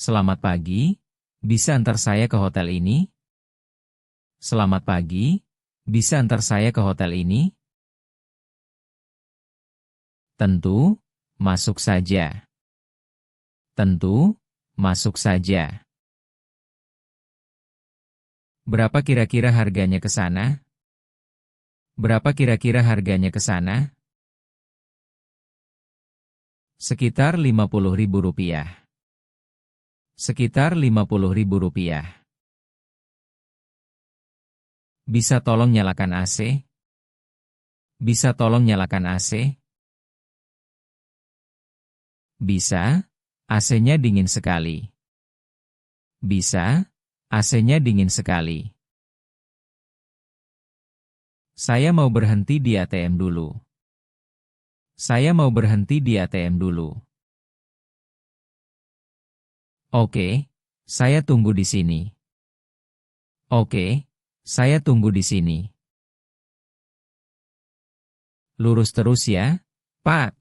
Selamat pagi, bisa antar saya ke hotel ini? Selamat pagi, bisa antar saya ke hotel ini? Tentu, masuk saja. Tentu, masuk saja. Berapa kira-kira harganya ke sana? Berapa kira-kira harganya ke sana? Sekitar Rp50.000. Sekitar Rp50.000. Bisa tolong nyalakan AC? Bisa tolong nyalakan AC? Bisa, AC-nya dingin sekali. Bisa, AC-nya dingin sekali. Saya mau berhenti di ATM dulu. Saya mau berhenti di ATM dulu. Oke, saya tunggu di sini. Oke, saya tunggu di sini. Lurus terus ya, Pak.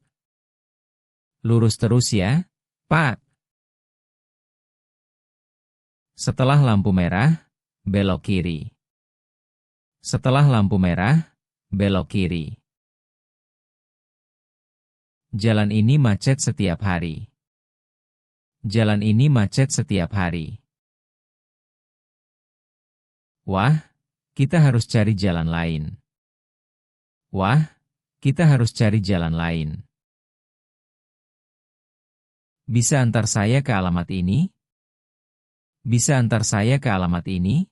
Lurus terus ya, Pak. Setelah lampu merah, belok kiri. Setelah lampu merah, belok kiri. Jalan ini macet setiap hari. Jalan ini macet setiap hari. Wah, kita harus cari jalan lain. Wah, kita harus cari jalan lain. Bisa antar saya ke alamat ini? Bisa antar saya ke alamat ini?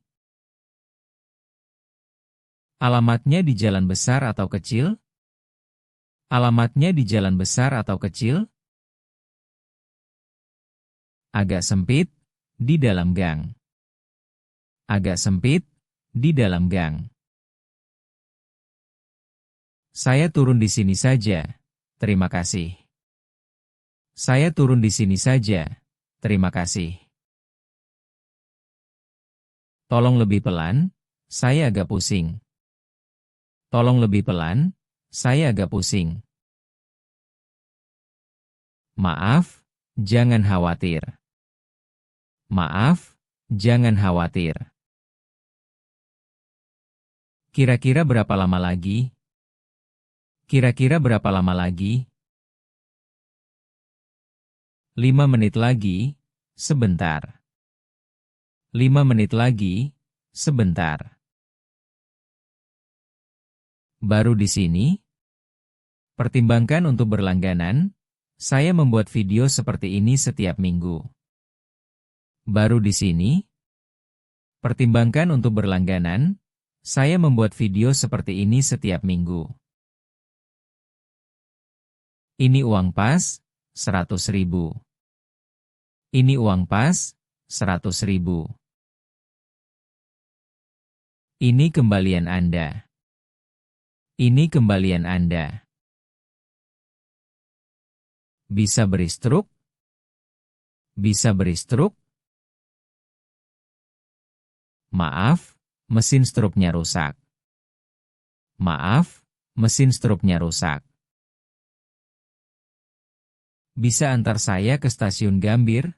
Alamatnya di jalan besar atau kecil? Alamatnya di jalan besar atau kecil? Agak sempit, di dalam gang. Agak sempit, di dalam gang. Saya turun di sini saja. Terima kasih. Saya turun di sini saja. Terima kasih. Tolong lebih pelan, saya agak pusing. Tolong lebih pelan, saya agak pusing. Maaf, jangan khawatir. Maaf, jangan khawatir. Kira-kira berapa lama lagi? Kira-kira berapa lama lagi? 5 menit lagi, sebentar. 5 menit lagi, sebentar. Baru di sini? Pertimbangkan untuk berlangganan, saya membuat video seperti ini setiap minggu. Baru di sini? Pertimbangkan untuk berlangganan, saya membuat video seperti ini setiap minggu. Ini uang pas, 100.000. Ini uang pas, 100.000. Ini kembalian Anda. Ini kembalian Anda. Bisa beri struk? Bisa beri struk? Maaf, mesin struknya rusak. Maaf, mesin struknya rusak. Bisa antar saya ke stasiun Gambir?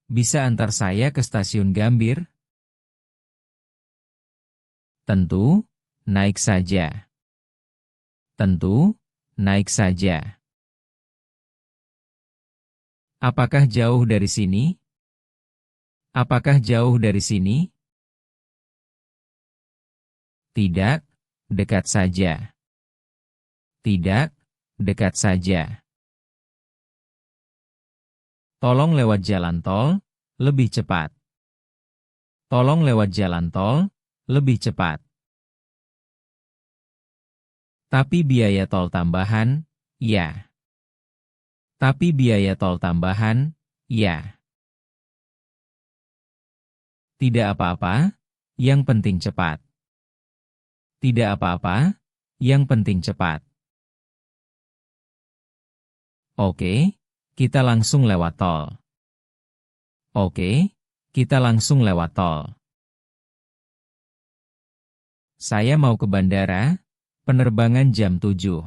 Bisa antar saya ke stasiun Gambir? Tentu, naik saja. Tentu, naik saja. Apakah jauh dari sini? Apakah jauh dari sini? Tidak, dekat saja. Tidak, dekat saja. Tolong lewat jalan tol, lebih cepat. Tolong lewat jalan tol, lebih cepat. Tapi biaya tol tambahan, ya. Tapi biaya tol tambahan, ya. Tidak apa-apa, yang penting cepat. Tidak apa-apa, yang penting cepat. Oke, kita langsung lewat tol. Oke, kita langsung lewat tol. Saya mau ke bandara, penerbangan jam 7.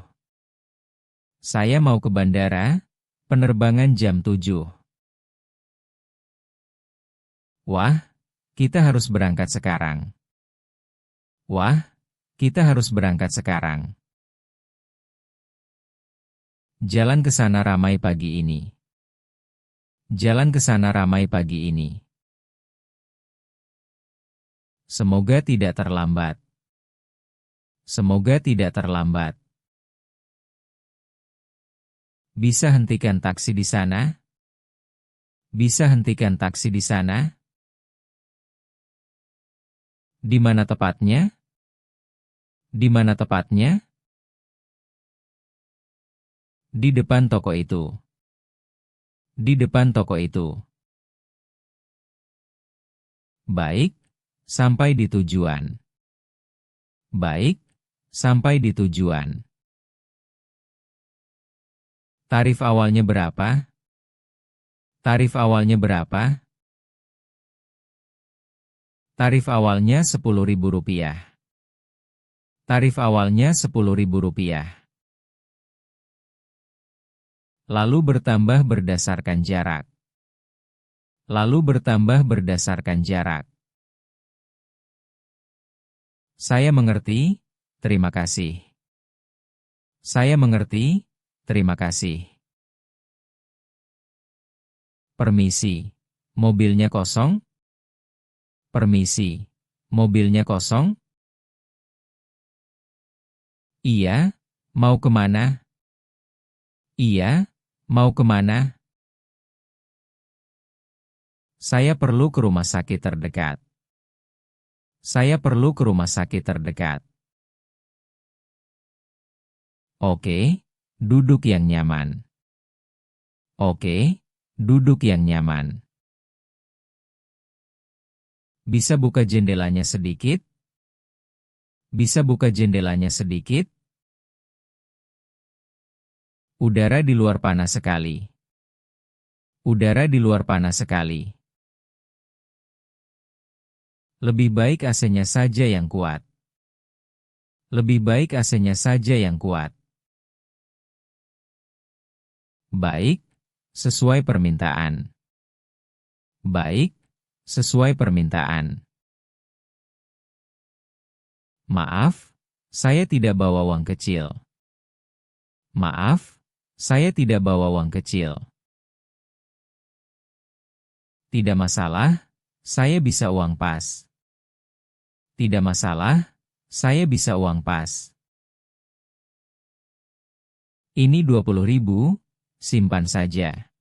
Saya mau ke bandara, penerbangan jam 7. Wah, kita harus berangkat sekarang. Wah, kita harus berangkat sekarang. Jalan ke sana ramai pagi ini. Jalan ke sana ramai pagi ini. Semoga tidak terlambat. Semoga tidak terlambat. Bisa hentikan taksi di sana? Bisa hentikan taksi di sana? Di mana tepatnya? Di mana tepatnya? Di depan toko itu. Di depan toko itu. Baik, sampai di tujuan. Baik, sampai di tujuan. Tarif awalnya berapa? Tarif awalnya berapa? Tarif awalnya Rp10.000. Tarif awalnya Rp10.000. Lalu bertambah berdasarkan jarak. Lalu bertambah berdasarkan jarak. Saya mengerti, terima kasih. Saya mengerti, terima kasih. Permisi, mobilnya kosong? Permisi, mobilnya kosong? Iya, mau kemana? Iya, mau kemana? Saya perlu ke rumah sakit terdekat. Saya perlu ke rumah sakit terdekat. Oke, duduk yang nyaman. Oke, duduk yang nyaman. Bisa buka jendelanya sedikit? Bisa buka jendelanya sedikit? Udara di luar panas sekali. Udara di luar panas sekali. Lebih baik AC-nya saja yang kuat. Lebih baik AC-nya saja yang kuat. Baik, sesuai permintaan. Baik, sesuai permintaan. Maaf, saya tidak bawa uang kecil. Maaf, saya tidak bawa uang kecil. Tidak masalah, saya bisa uang pas. Tidak masalah, saya bisa uang pas. Ini 20.000, simpan saja.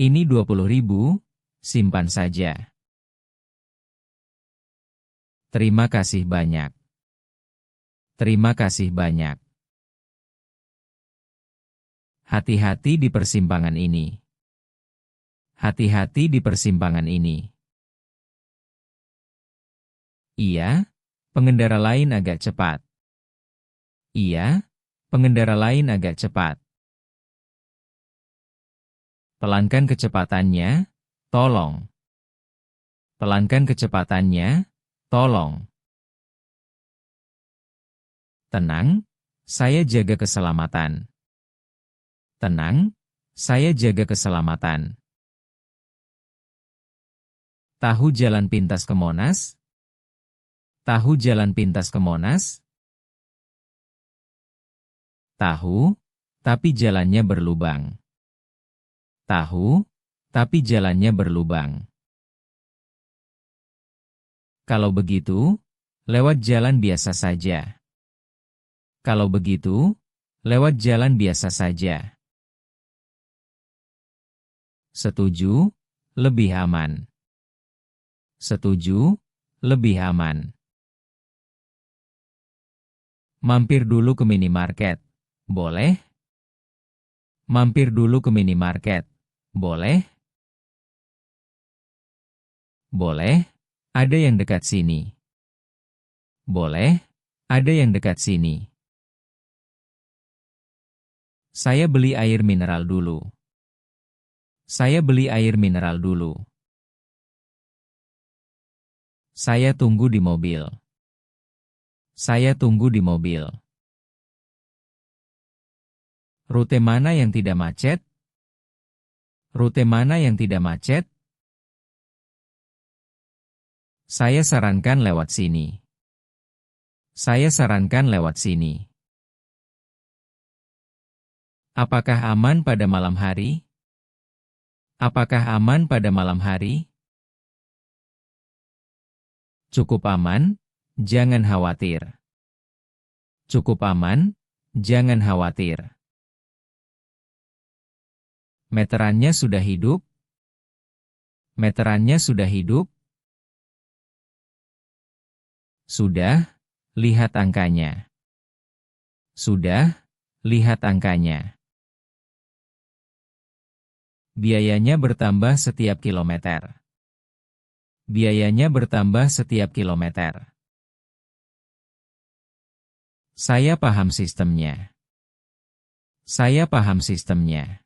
Ini 20.000, simpan saja. Terima kasih banyak. Terima kasih banyak. Hati-hati di persimpangan ini. Hati-hati di persimpangan ini. Iya, pengendara lain agak cepat. Iya, pengendara lain agak cepat. Pelankan kecepatannya, tolong. Pelankan kecepatannya, tolong. Tenang, saya jaga keselamatan. Tenang, saya jaga keselamatan. Tahu jalan pintas ke Monas? Tahu jalan pintas ke Monas? Tahu, tapi jalannya berlubang. Tahu, tapi jalannya berlubang. Kalau begitu, lewat jalan biasa saja. Kalau begitu, lewat jalan biasa saja. Setuju, lebih aman. Setuju, lebih aman. Mampir dulu ke minimarket, boleh? Mampir dulu ke minimarket, boleh? Boleh, ada yang dekat sini. Boleh, ada yang dekat sini. Saya beli air mineral dulu. Saya beli air mineral dulu. Saya tunggu di mobil. Saya tunggu di mobil. Rute mana yang tidak macet? Rute mana yang tidak macet? Saya sarankan lewat sini. Saya sarankan lewat sini. Apakah aman pada malam hari? Apakah aman pada malam hari? Cukup aman, jangan khawatir. Cukup aman, jangan khawatir. Meterannya sudah hidup? Meterannya sudah hidup? Sudah, lihat angkanya. Sudah, lihat angkanya. Biayanya bertambah setiap kilometer. Biayanya bertambah setiap kilometer. Saya paham sistemnya. Saya paham sistemnya.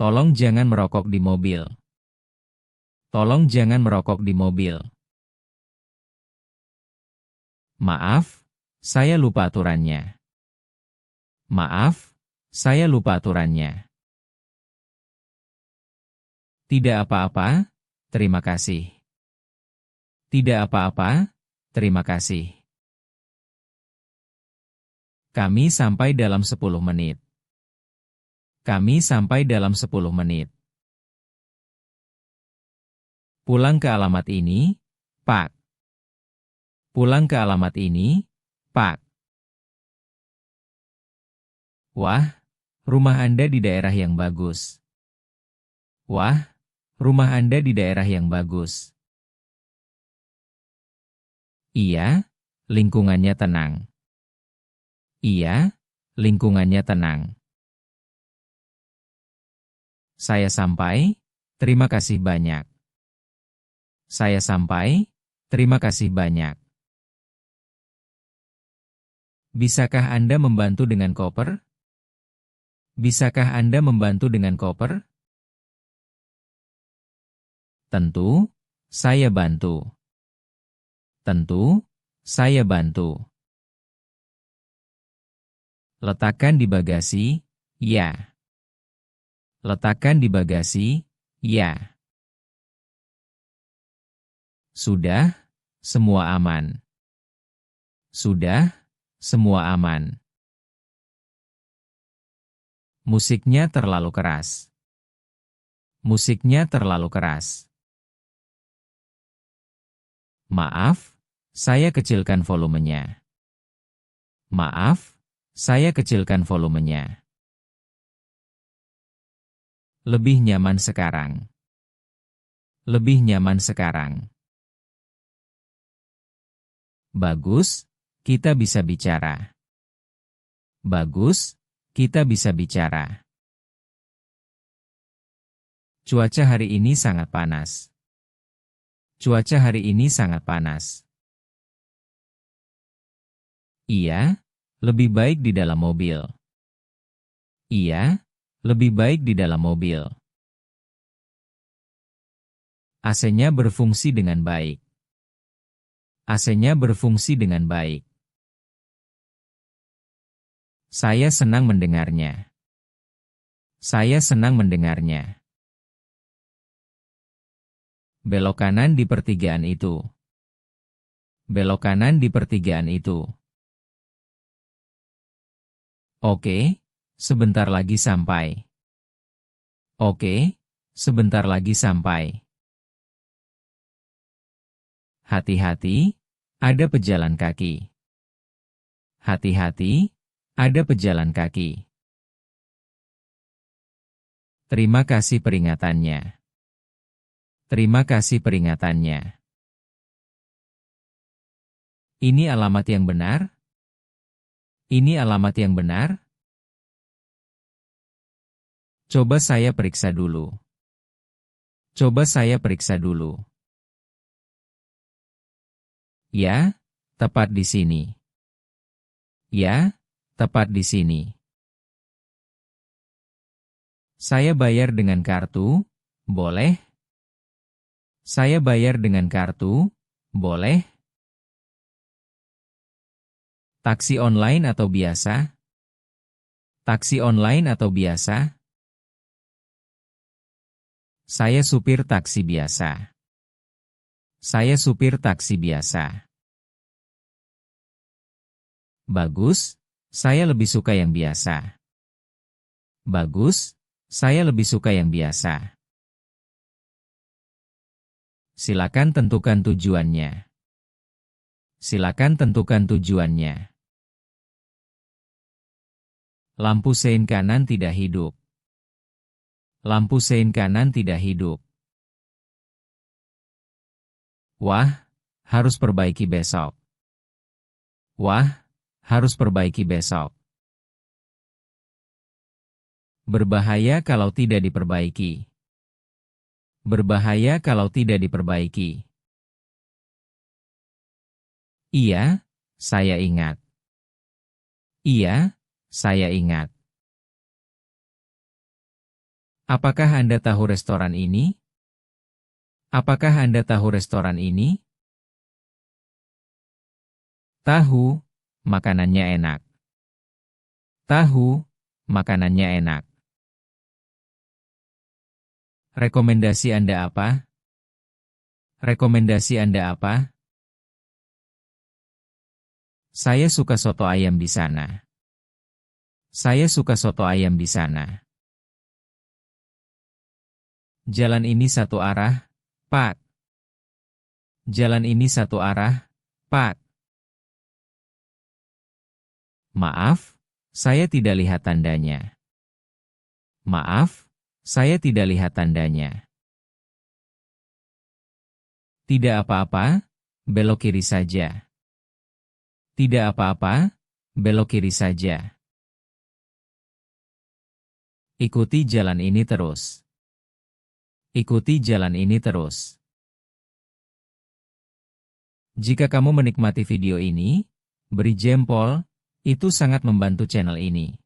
Tolong jangan merokok di mobil. Tolong jangan merokok di mobil. Maaf, saya lupa aturannya. Maaf, saya lupa aturannya. Tidak apa-apa, terima kasih. Tidak apa-apa, terima kasih. Kami sampai dalam 10 menit. Kami sampai dalam 10 menit. Pulang ke alamat ini, Pak. Pulang ke alamat ini, Pak. Wah, rumah Anda di daerah yang bagus. Wah, rumah Anda di daerah yang bagus. Iya, lingkungannya tenang. Iya, lingkungannya tenang. Saya sampai, terima kasih banyak. Saya sampai, terima kasih banyak. Bisakah Anda membantu dengan koper? Bisakah Anda membantu dengan koper? Tentu, saya bantu. Tentu, saya bantu. Letakkan di bagasi, ya. Letakkan di bagasi, ya. Sudah, semua aman. Sudah, semua aman. Musiknya terlalu keras. Musiknya terlalu keras. Maaf, saya kecilkan volumenya. Maaf, saya kecilkan volumenya. Lebih nyaman sekarang. Lebih nyaman sekarang. Bagus, kita bisa bicara. Bagus, kita bisa bicara. Cuaca hari ini sangat panas. Cuaca hari ini sangat panas. Iya, lebih baik di dalam mobil. Iya, lebih baik di dalam mobil. AC-nya berfungsi dengan baik. AC-nya berfungsi dengan baik. Saya senang mendengarnya. Saya senang mendengarnya. Belok kanan di pertigaan itu. Belok kanan di pertigaan itu. Oke, sebentar lagi sampai. Oke, sebentar lagi sampai. Hati-hati, ada pejalan kaki. Hati-hati, ada pejalan kaki. Terima kasih peringatannya. Terima kasih peringatannya. Ini alamat yang benar? Ini alamat yang benar? Coba saya periksa dulu. Coba saya periksa dulu. Ya, tepat di sini. Ya, tepat di sini. Saya bayar dengan kartu, boleh? Saya bayar dengan kartu, boleh? Taksi online atau biasa? Taksi online atau biasa? Saya supir taksi biasa. Saya supir taksi biasa. Bagus, saya lebih suka yang biasa. Bagus, saya lebih suka yang biasa. Silakan tentukan tujuannya. Silakan tentukan tujuannya. Lampu sein kanan tidak hidup. Lampu sein kanan tidak hidup. Wah, harus perbaiki besok. Wah, harus perbaiki besok. Berbahaya kalau tidak diperbaiki. Berbahaya kalau tidak diperbaiki. Iya, saya ingat. Iya, saya ingat. Apakah Anda tahu restoran ini? Apakah Anda tahu restoran ini? Tahu, makanannya enak. Tahu, makanannya enak. Rekomendasi Anda apa? Rekomendasi Anda apa? Saya suka soto ayam di sana. Saya suka soto ayam di sana. Jalan ini satu arah, Pak. Jalan ini satu arah, Pak. Maaf, saya tidak lihat tandanya. Maaf, saya tidak lihat tandanya. Tidak apa-apa, belok kiri saja. Tidak apa-apa, belok kiri saja. Ikuti jalan ini terus. Ikuti jalan ini terus. Jika kamu menikmati video ini, beri jempol, itu sangat membantu channel ini.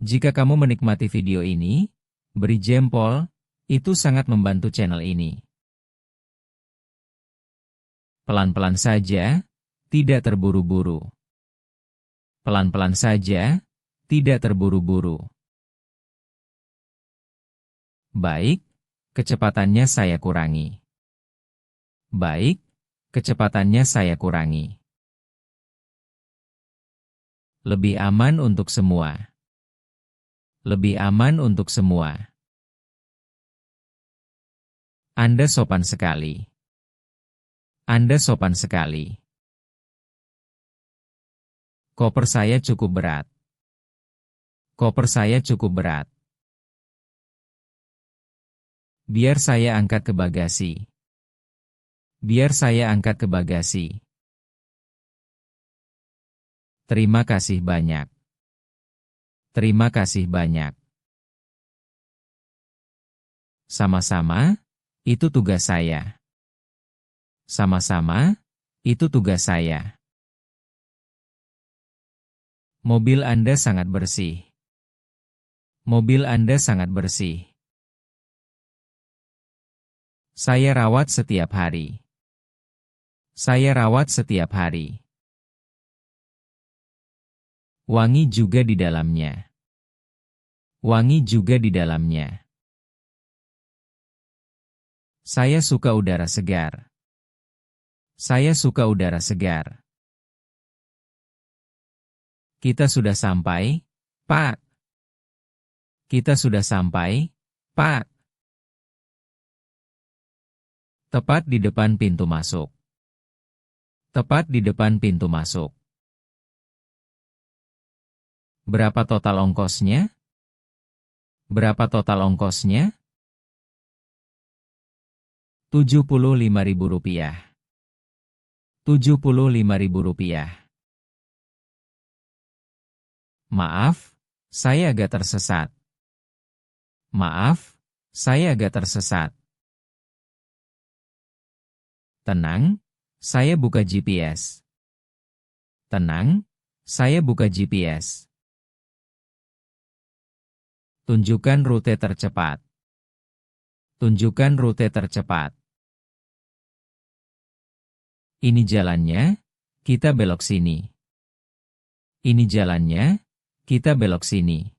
Jika kamu menikmati video ini, beri jempol, itu sangat membantu channel ini. Pelan-pelan saja, tidak terburu-buru. Pelan-pelan saja, tidak terburu-buru. Baik, kecepatannya saya kurangi. Baik, kecepatannya saya kurangi. Lebih aman untuk semua. Lebih aman untuk semua. Anda sopan sekali. Anda sopan sekali. Koper saya cukup berat. Koper saya cukup berat. Biar saya angkat ke bagasi. Biar saya angkat ke bagasi. Terima kasih banyak. Terima kasih banyak. Sama-sama, itu tugas saya. Sama-sama, itu tugas saya. Mobil Anda sangat bersih. Mobil Anda sangat bersih. Saya rawat setiap hari. Saya rawat setiap hari. Wangi juga di dalamnya. Wangi juga di dalamnya. Saya suka udara segar. Saya suka udara segar. Kita sudah sampai, Pak. Kita sudah sampai, Pak. Tepat di depan pintu masuk. Tepat di depan pintu masuk. Berapa total ongkosnya? Berapa total ongkosnya? Rp75.000. Rp75.000. Maaf, saya agak tersesat. Maaf, saya agak tersesat. Tenang, saya buka GPS. Tenang, saya buka GPS. Tunjukkan rute tercepat. Tunjukkan rute tercepat. Ini jalannya, kita belok sini. Ini jalannya, kita belok sini.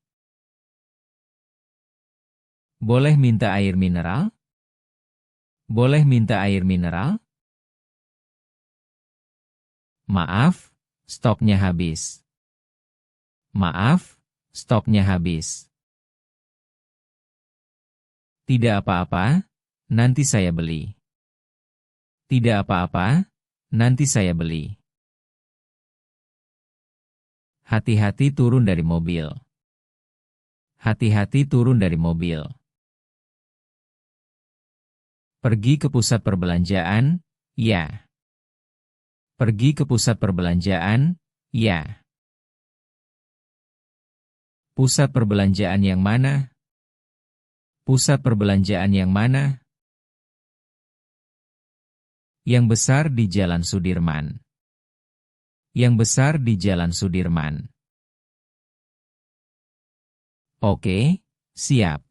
Boleh minta air mineral? Boleh minta air mineral? Maaf, stoknya habis. Maaf, stoknya habis. Tidak apa-apa, nanti saya beli. Tidak apa-apa, nanti saya beli. Hati-hati turun dari mobil. Hati-hati turun dari mobil. Pergi ke pusat perbelanjaan, ya. Pergi ke pusat perbelanjaan, ya. Pusat perbelanjaan yang mana? Pusat perbelanjaan yang mana? Yang besar di Jalan Sudirman. Yang besar di Jalan Sudirman. Oke, siap.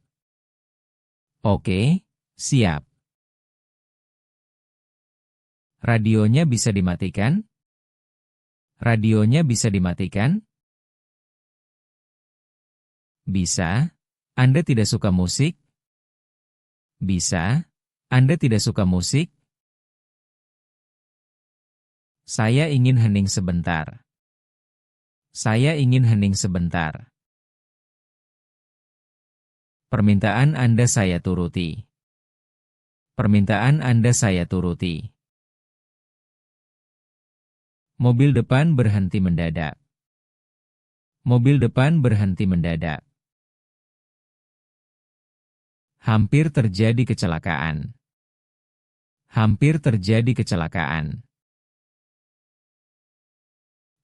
Oke, siap. Radionya bisa dimatikan? Radionya bisa dimatikan? Bisa. Anda tidak suka musik? Bisa. Anda tidak suka musik? Saya ingin hening sebentar. Saya ingin hening sebentar. Permintaan Anda saya turuti. Permintaan Anda saya turuti. Mobil depan berhenti mendadak. Mobil depan berhenti mendadak. Hampir terjadi kecelakaan. Hampir terjadi kecelakaan.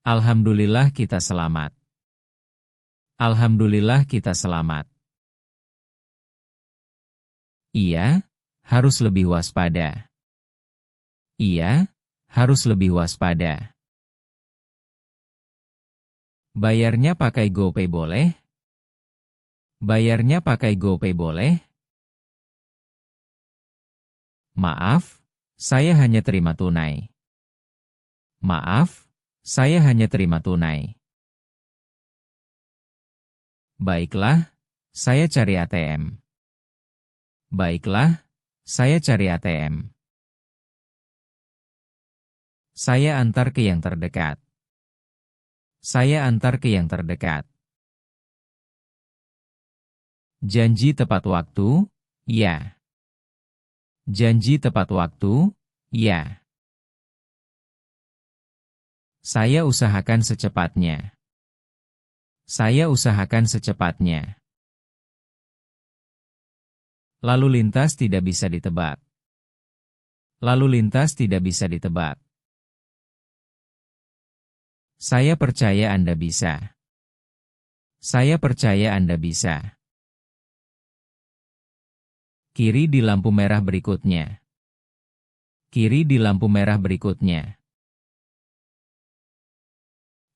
Alhamdulillah kita selamat. Alhamdulillah kita selamat. Iya, harus lebih waspada. Iya, harus lebih waspada. Bayarnya pakai GoPay boleh? Bayarnya pakai GoPay boleh? Maaf, saya hanya terima tunai. Maaf, saya hanya terima tunai. Baiklah, saya cari ATM. Baiklah, saya cari ATM. Saya antar ke yang terdekat. Saya antar ke yang terdekat. Janji tepat waktu, ya. Janji tepat waktu, ya. Saya usahakan secepatnya. Saya usahakan secepatnya. Lalu lintas tidak bisa ditebak. Lalu lintas tidak bisa ditebak. Saya percaya Anda bisa. Saya percaya Anda bisa. Kiri di lampu merah berikutnya. Kiri di lampu merah berikutnya.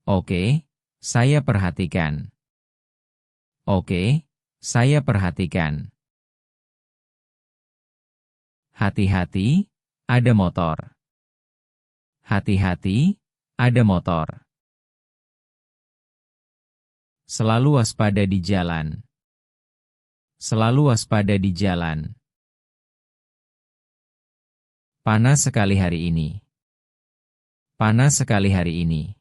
Oke, saya perhatikan. Oke, saya perhatikan. Hati-hati, ada motor. Hati-hati, ada motor. Selalu waspada di jalan. Selalu waspada di jalan. Panas sekali hari ini. Panas sekali hari ini.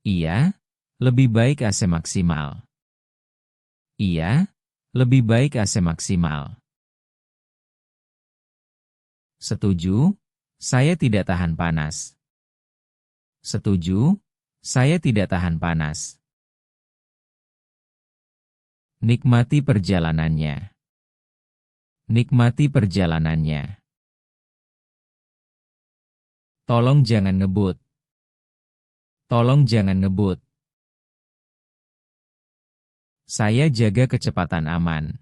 Iya, lebih baik AC maksimal. Iya, lebih baik AC maksimal. Setuju, saya tidak tahan panas. Setuju, saya tidak tahan panas. Nikmati perjalanannya. Nikmati perjalanannya. Tolong jangan ngebut. Tolong jangan ngebut. Saya jaga kecepatan aman.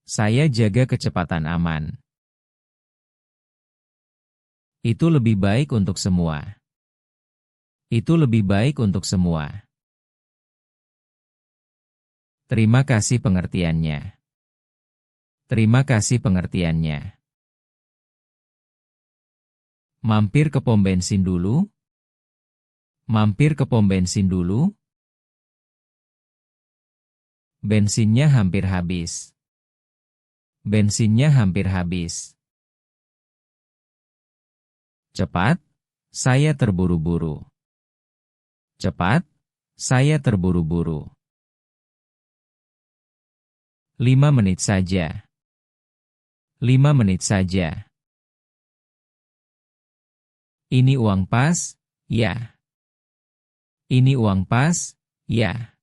Saya jaga kecepatan aman. Itu lebih baik untuk semua. Itu lebih baik untuk semua. Terima kasih pengertiannya. Terima kasih pengertiannya. Mampir ke pom bensin dulu. Mampir ke pom bensin dulu. Bensinnya hampir habis. Bensinnya hampir habis. Cepat, saya terburu-buru. Cepat, saya terburu-buru. 5 menit saja. 5 menit saja. Ini uang pas, ya. Ini uang pas, ya.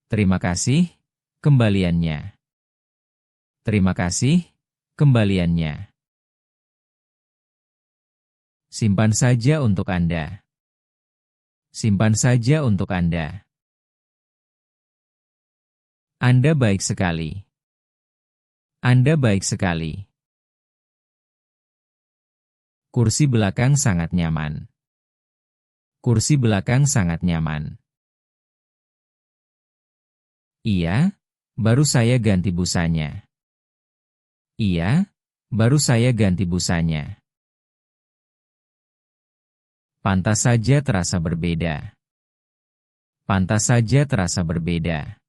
Terima kasih, kembaliannya. Terima kasih, kembaliannya. Simpan saja untuk Anda. Simpan saja untuk Anda. Anda baik sekali. Anda baik sekali. Kursi belakang sangat nyaman. Kursi belakang sangat nyaman. Iya, baru saya ganti busanya. Iya, baru saya ganti busanya. Pantas saja terasa berbeda. Pantas saja terasa berbeda.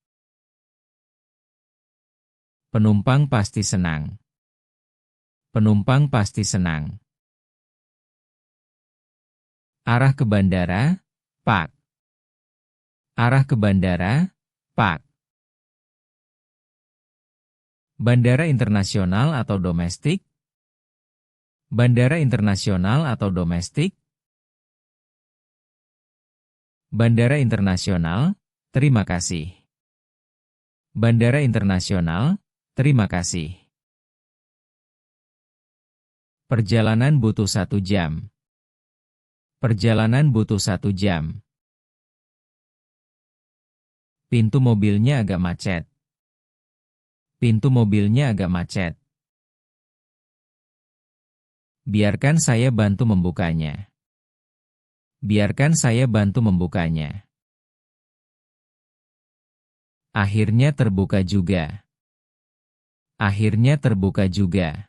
Penumpang pasti senang. Penumpang pasti senang. Arah ke bandara, Pak. Arah ke bandara, Pak. Bandara internasional atau domestik? Bandara internasional atau domestik? Bandara internasional, terima kasih. Bandara internasional, terima kasih. Perjalanan butuh 1 jam. Perjalanan butuh 1 jam. Pintu mobilnya agak macet. Pintu mobilnya agak macet. Biarkan saya bantu membukanya. Biarkan saya bantu membukanya. Akhirnya terbuka juga. Akhirnya terbuka juga.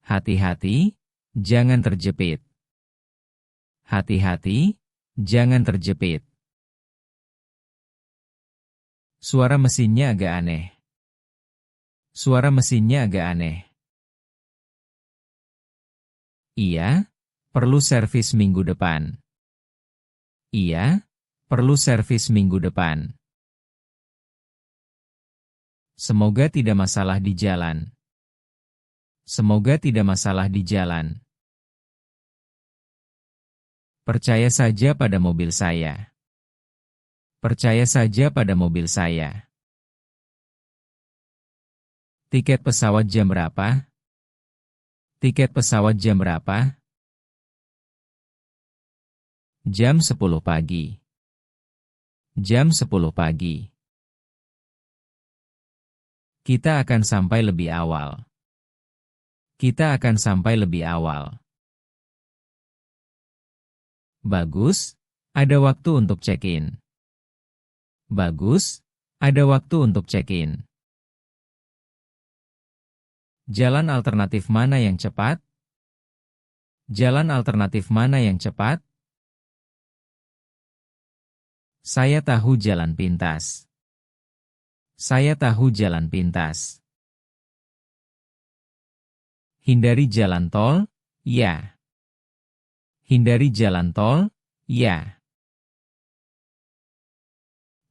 Hati-hati, jangan terjepit. Hati-hati, jangan terjepit. Suara mesinnya agak aneh. Suara mesinnya agak aneh. Iya, perlu servis minggu depan. Iya, perlu servis minggu depan. Semoga tidak masalah di jalan. Semoga tidak masalah di jalan. Percaya saja pada mobil saya. Percaya saja pada mobil saya. Tiket pesawat jam berapa? Tiket pesawat jam berapa? Jam 10 pagi. Jam 10 pagi. Kita akan sampai lebih awal. Kita akan sampai lebih awal. Bagus, ada waktu untuk check-in. Bagus, ada waktu untuk check-in. Jalan alternatif mana yang cepat? Jalan alternatif mana yang cepat? Saya tahu jalan pintas. Saya tahu jalan pintas. Hindari jalan tol, ya. Hindari jalan tol, ya.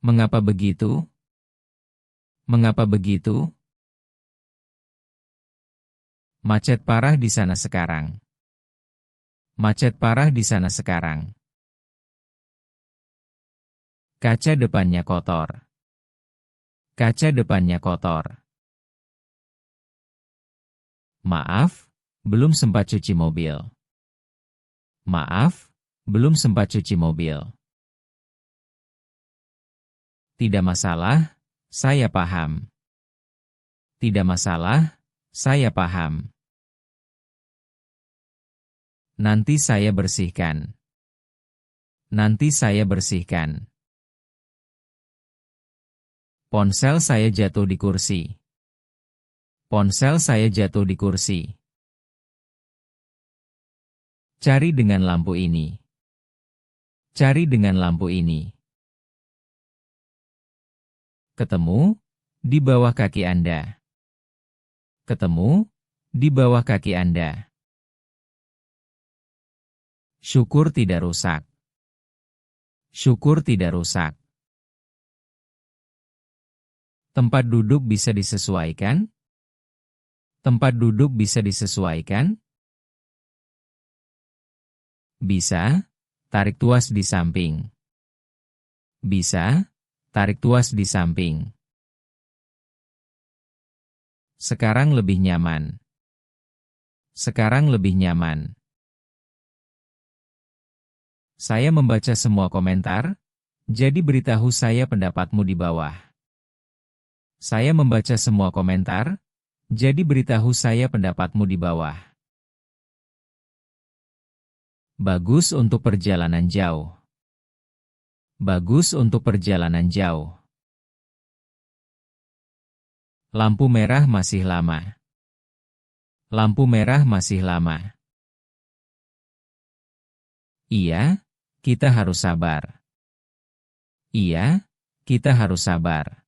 Mengapa begitu? Mengapa begitu? Macet parah di sana sekarang. Macet parah di sana sekarang. Kaca depannya kotor. Kaca depannya kotor. Maaf, belum sempat cuci mobil. Maaf, belum sempat cuci mobil. Tidak masalah, saya paham. Tidak masalah, saya paham. Nanti saya bersihkan. Nanti saya bersihkan. Ponsel saya jatuh di kursi. Ponsel saya jatuh di kursi. Cari dengan lampu ini. Cari dengan lampu ini. Ketemu di bawah kaki Anda. Ketemu di bawah kaki Anda. Syukur tidak rusak. Syukur tidak rusak. Tempat duduk bisa disesuaikan? Tempat duduk bisa disesuaikan? Bisa, tarik tuas di samping. Bisa, tarik tuas di samping. Sekarang lebih nyaman. Sekarang lebih nyaman. Saya membaca semua komentar, jadi beritahu saya pendapatmu di bawah. Saya membaca semua komentar, jadi beritahu saya pendapatmu di bawah. Bagus untuk perjalanan jauh. Bagus untuk perjalanan jauh. Lampu merah masih lama. Lampu merah masih lama. Iya, kita harus sabar. Iya, kita harus sabar.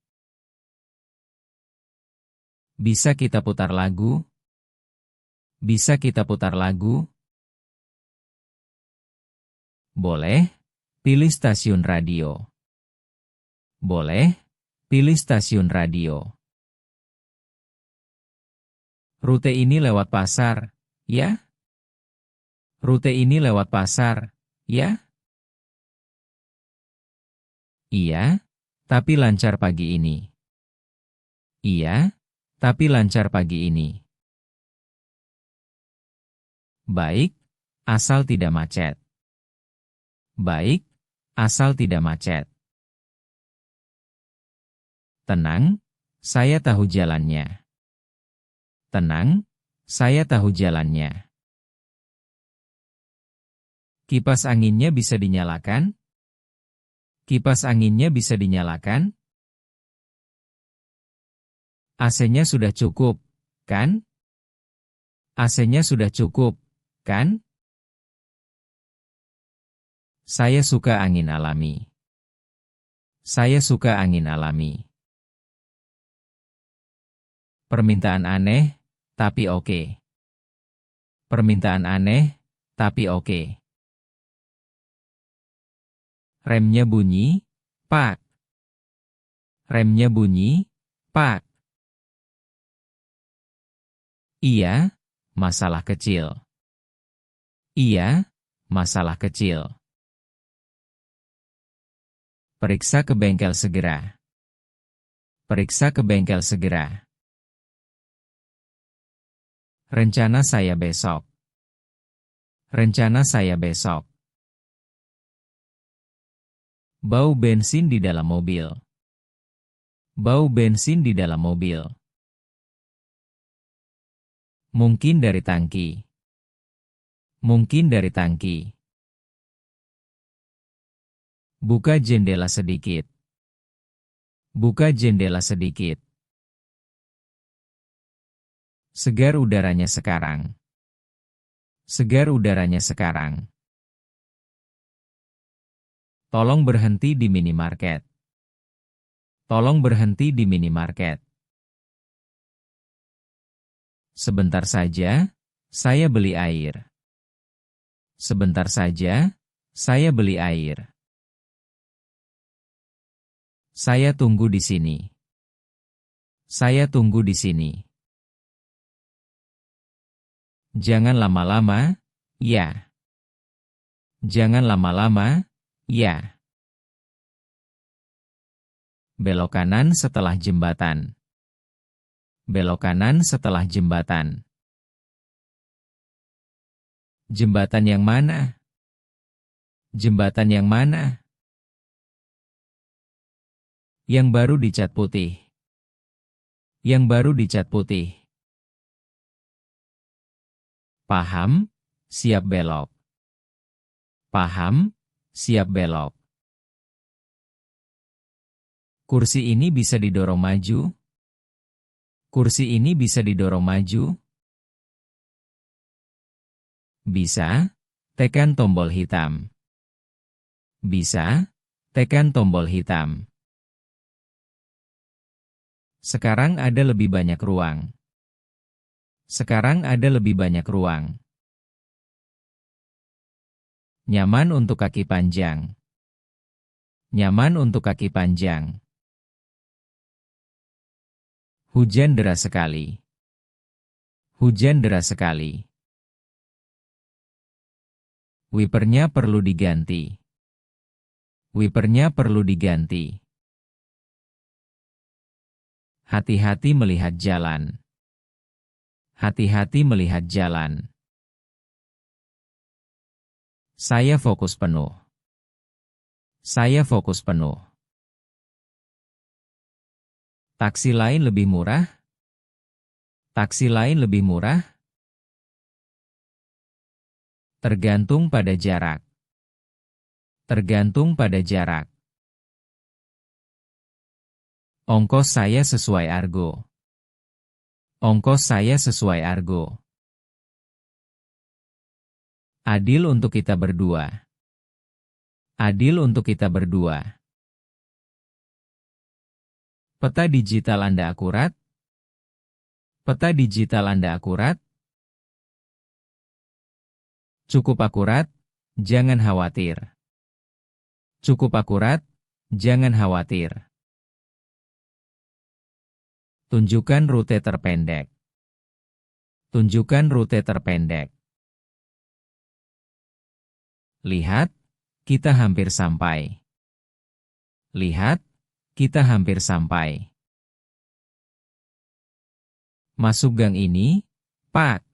Bisa kita putar lagu? Bisa kita putar lagu? Boleh, pilih stasiun radio. Boleh, pilih stasiun radio. Rute ini lewat pasar, ya? Rute ini lewat pasar, ya? Iya, tapi lancar pagi ini. Iya, tapi lancar pagi ini. Baik, asal tidak macet. Baik, asal tidak macet. Tenang, saya tahu jalannya. Tenang, saya tahu jalannya. Kipas anginnya bisa dinyalakan? Kipas anginnya bisa dinyalakan? AC-nya sudah cukup, kan? AC-nya sudah cukup, kan? Saya suka angin alami. Saya suka angin alami. Permintaan aneh, tapi oke. Permintaan aneh, tapi oke. Remnya bunyi, Pak. Remnya bunyi, Pak. Iya, masalah kecil. Iya, masalah kecil. Periksa ke bengkel segera. Periksa ke bengkel segera. Rencana saya besok. Rencana saya besok. Bau bensin di dalam mobil. Bau bensin di dalam mobil. Mungkin dari tangki. Mungkin dari tangki. Buka jendela sedikit. Buka jendela sedikit. Segar udaranya sekarang. Segar udaranya sekarang. Tolong berhenti di minimarket. Tolong berhenti di minimarket. Sebentar saja, saya beli air. Sebentar saja, saya beli air. Saya tunggu di sini. Saya tunggu di sini. Jangan lama-lama, ya. Jangan lama-lama, ya. Belok kanan setelah jembatan. Belok kanan setelah jembatan. Jembatan yang mana? Jembatan yang mana? Yang baru dicat putih. Yang baru dicat putih. Paham, siap belok. Paham, siap belok. Kursi ini bisa didorong maju? Kursi ini bisa didorong maju? Bisa, tekan tombol hitam. Bisa, tekan tombol hitam. Sekarang ada lebih banyak ruang. Sekarang ada lebih banyak ruang. Nyaman untuk kaki panjang. Nyaman untuk kaki panjang. Hujan deras sekali. Hujan deras sekali. Wipernya perlu diganti. Wipernya perlu diganti. Hati-hati melihat jalan. Hati-hati melihat jalan. Saya fokus penuh. Saya fokus penuh. Taksi lain lebih murah? Taksi lain lebih murah? Tergantung pada jarak. Tergantung pada jarak. Ongkos saya sesuai argo. Ongkos saya sesuai argo. Adil untuk kita berdua. Adil untuk kita berdua. Peta digital Anda akurat? Peta digital Anda akurat? Cukup akurat, jangan khawatir. Cukup akurat, jangan khawatir. Tunjukkan rute terpendek. Tunjukkan rute terpendek. Lihat, kita hampir sampai. Lihat, kita hampir sampai. Masuk gang ini, Pak.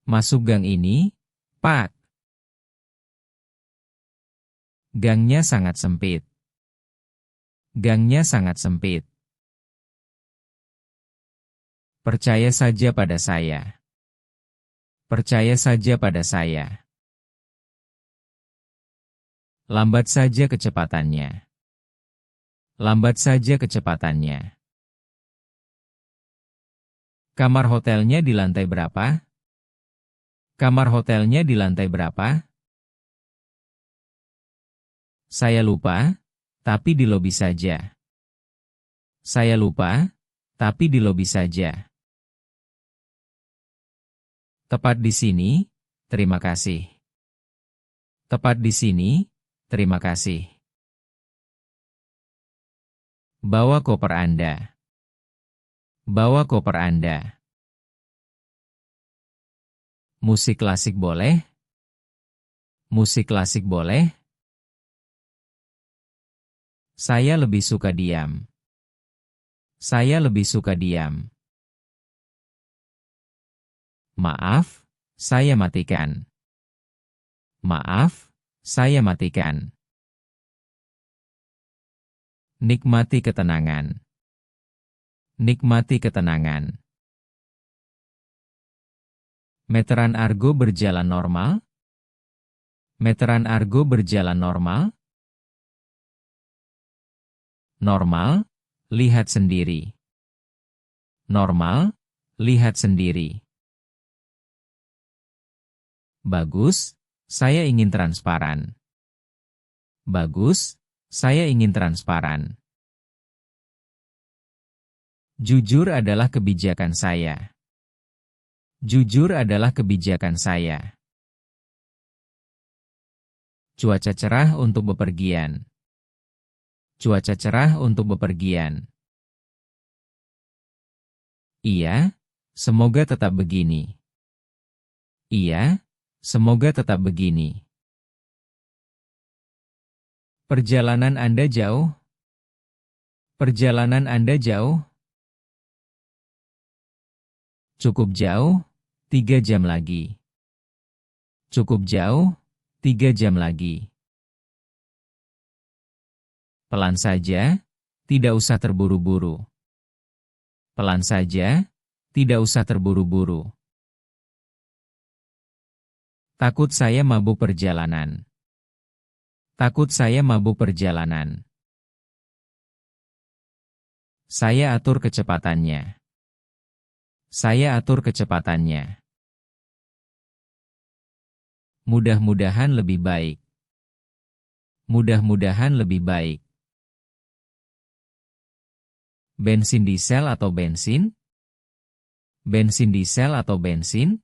Masuk gang ini, Pak. Gangnya sangat sempit. Gangnya sangat sempit. Percaya saja pada saya. Percaya saja pada saya. Lambat saja kecepatannya. Lambat saja kecepatannya. Kamar hotelnya di lantai berapa? Kamar hotelnya di lantai berapa? Saya lupa, tapi di lobi saja. Saya lupa, tapi di lobi saja. Tepat di sini, terima kasih. Tepat di sini, terima kasih. Bawa koper Anda. Bawa koper Anda. Musik klasik boleh? Musik klasik boleh? Saya lebih suka diam. Saya lebih suka diam. Maaf, saya matikan. Maaf, saya matikan. Nikmati ketenangan. Nikmati ketenangan. Meteran argo berjalan normal? Meteran argo berjalan normal? Normal, lihat sendiri. Normal, lihat sendiri. Bagus, saya ingin transparan. Bagus, saya ingin transparan. Jujur adalah kebijakan saya. Jujur adalah kebijakan saya. Cuaca cerah untuk bepergian. Cuaca cerah untuk bepergian. Iya, semoga tetap begini. Iya, semoga tetap begini. Perjalanan Anda jauh? Perjalanan Anda jauh? Cukup jauh, 3 jam lagi. Cukup jauh, 3 jam lagi. Pelan saja, tidak usah terburu-buru. Pelan saja, tidak usah terburu-buru. Takut saya mabuk perjalanan. Takut saya mabuk perjalanan. Saya atur kecepatannya. Saya atur kecepatannya. Mudah-mudahan lebih baik. Mudah-mudahan lebih baik. Bensin diesel atau bensin? Bensin diesel atau bensin?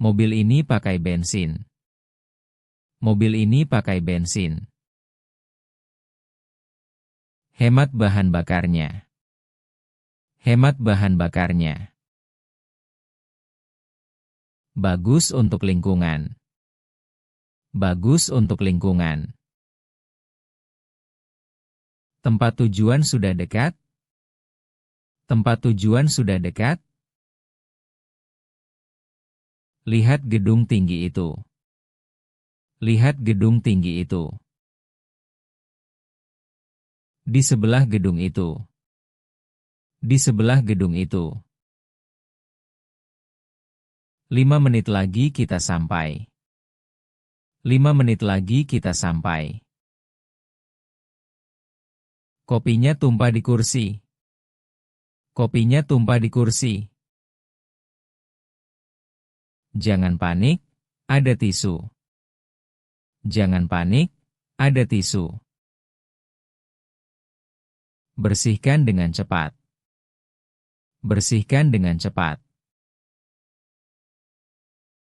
Mobil ini pakai bensin. Mobil ini pakai bensin. Hemat bahan bakarnya. Hemat bahan bakarnya. Bagus untuk lingkungan. Bagus untuk lingkungan. Tempat tujuan sudah dekat? Tempat tujuan sudah dekat? Lihat gedung tinggi itu. Lihat gedung tinggi itu. Di sebelah gedung itu. Di sebelah gedung itu. 5 menit lagi kita sampai. 5 menit lagi kita sampai. Kopinya tumpah di kursi. Kopinya tumpah di kursi. Jangan panik, ada tisu. Jangan panik, ada tisu. Bersihkan dengan cepat. Bersihkan dengan cepat.